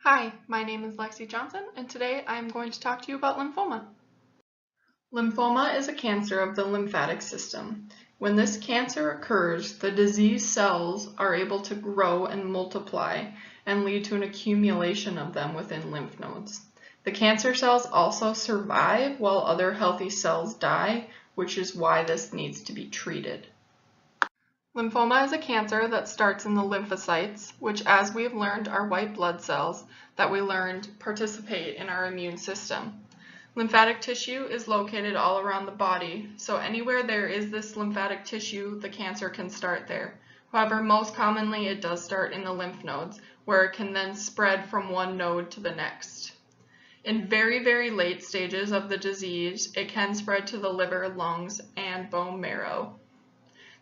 Hi, my name is Lexi Johnson, and today I am going to talk to you about lymphoma. Lymphoma is a cancer of the lymphatic system. When this cancer occurs, the disease cells are able to grow and multiply and lead to an accumulation of them within lymph nodes. The cancer cells also survive while other healthy cells die, which is why this needs to be treated. Lymphoma is a cancer that starts in the lymphocytes, which, as we have learned, are white blood cells that we learned participate in our immune system. Lymphatic tissue is located all around the body, so anywhere there is this lymphatic tissue, the cancer can start there. However, most commonly it does start in the lymph nodes, where it can then spread from one node to the next. In very, very late stages of the disease, it can spread to the liver, lungs, and bone marrow.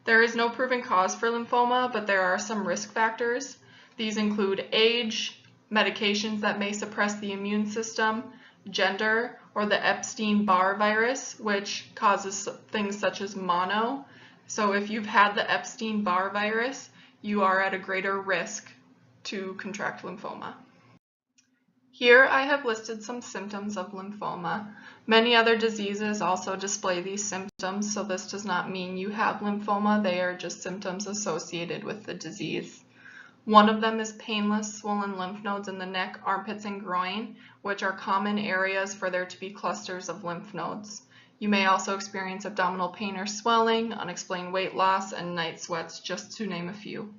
There is no proven cause for lymphoma, but there are some risk factors. These include age, medications that may suppress the immune system, gender, or the Epstein-Barr virus, which causes things such as mono. So if you've had the Epstein-Barr virus, you are at a greater risk to contract lymphoma. Here I have listed some symptoms of lymphoma. Many other diseases also display these symptoms, so this does not mean you have lymphoma. They are just symptoms associated with the disease. One of them is painless, swollen lymph nodes in the neck, armpits, and groin, which are common areas for there to be clusters of lymph nodes. You may also experience abdominal pain or swelling, unexplained weight loss, and night sweats, just to name a few.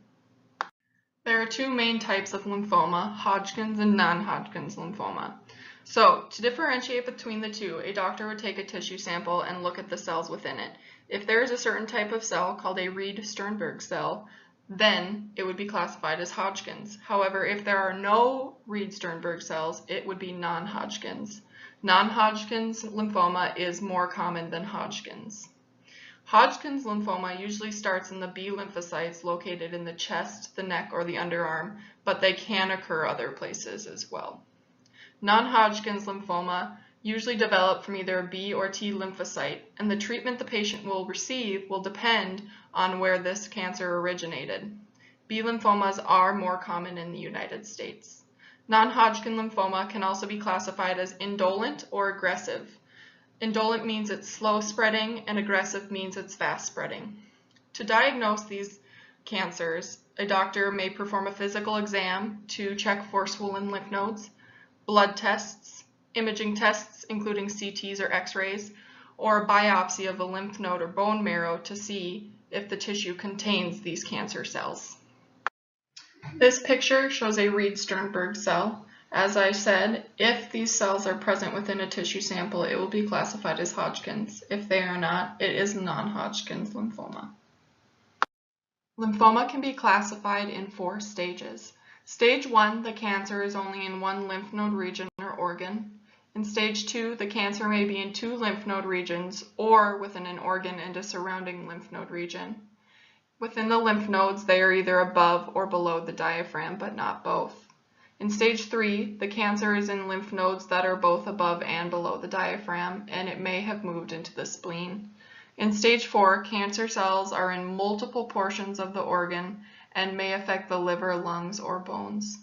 There are two main types of lymphoma, Hodgkin's and non-Hodgkin's lymphoma. So, to differentiate between the two, a doctor would take a tissue sample and look at the cells within it. If there is a certain type of cell called a Reed-Sternberg cell, then it would be classified as Hodgkin's. However, if there are no Reed-Sternberg cells, it would be non-Hodgkin's. Non-Hodgkin's lymphoma is more common than Hodgkin's. Hodgkin's lymphoma usually starts in the B lymphocytes located in the chest, the neck, or the underarm, but they can occur other places as well. Non-Hodgkin's lymphoma usually develop from either a B or T lymphocyte, and the treatment the patient will receive will depend on where this cancer originated. B lymphomas are more common in the United States. Non-Hodgkin lymphoma can also be classified as indolent or aggressive. Indolent means it's slow spreading, and aggressive means it's fast spreading. To diagnose these cancers, a doctor may perform a physical exam to check for swollen lymph nodes, blood tests, imaging tests including CTs or X-rays, or a biopsy of a lymph node or bone marrow to see if the tissue contains these cancer cells. This picture shows a Reed-Sternberg cell. As I said, if these cells are present within a tissue sample, it will be classified as Hodgkin's. If they are not, it is non-Hodgkin's lymphoma. Lymphoma can be classified in 4 stages. Stage 1, the cancer is only in one lymph node region or organ. In stage 2, the cancer may be in 2 lymph node regions or within an organ and a surrounding lymph node region. Within the lymph nodes, they are either above or below the diaphragm, but not both. In stage 3, the cancer is in lymph nodes that are both above and below the diaphragm, and it may have moved into the spleen. In stage 4, cancer cells are in multiple portions of the organ and may affect the liver, lungs, or bones.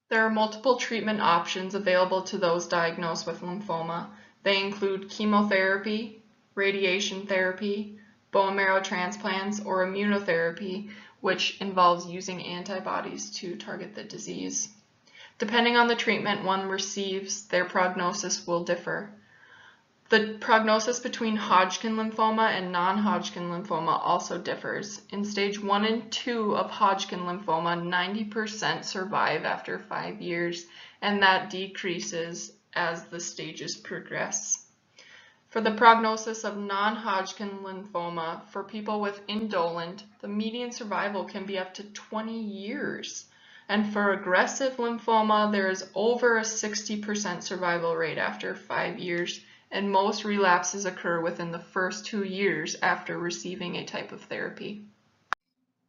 There are multiple treatment options available to those diagnosed with lymphoma. They include chemotherapy, radiation therapy, bone marrow transplants, or immunotherapy, which involves using antibodies to target the disease. Depending on the treatment one receives, their prognosis will differ. The prognosis between Hodgkin lymphoma and non-Hodgkin lymphoma also differs. In stage 1 and 2 of Hodgkin lymphoma, 90% survive after 5 years, and that decreases as the stages progress. For the prognosis of non-Hodgkin lymphoma, for people with indolent, the median survival can be up to 20 years. And for aggressive lymphoma, there is over a 60% survival rate after 5 years, and most relapses occur within the first 2 years after receiving a type of therapy.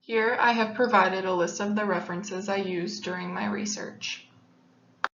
Here I have provided a list of the references I used during my research.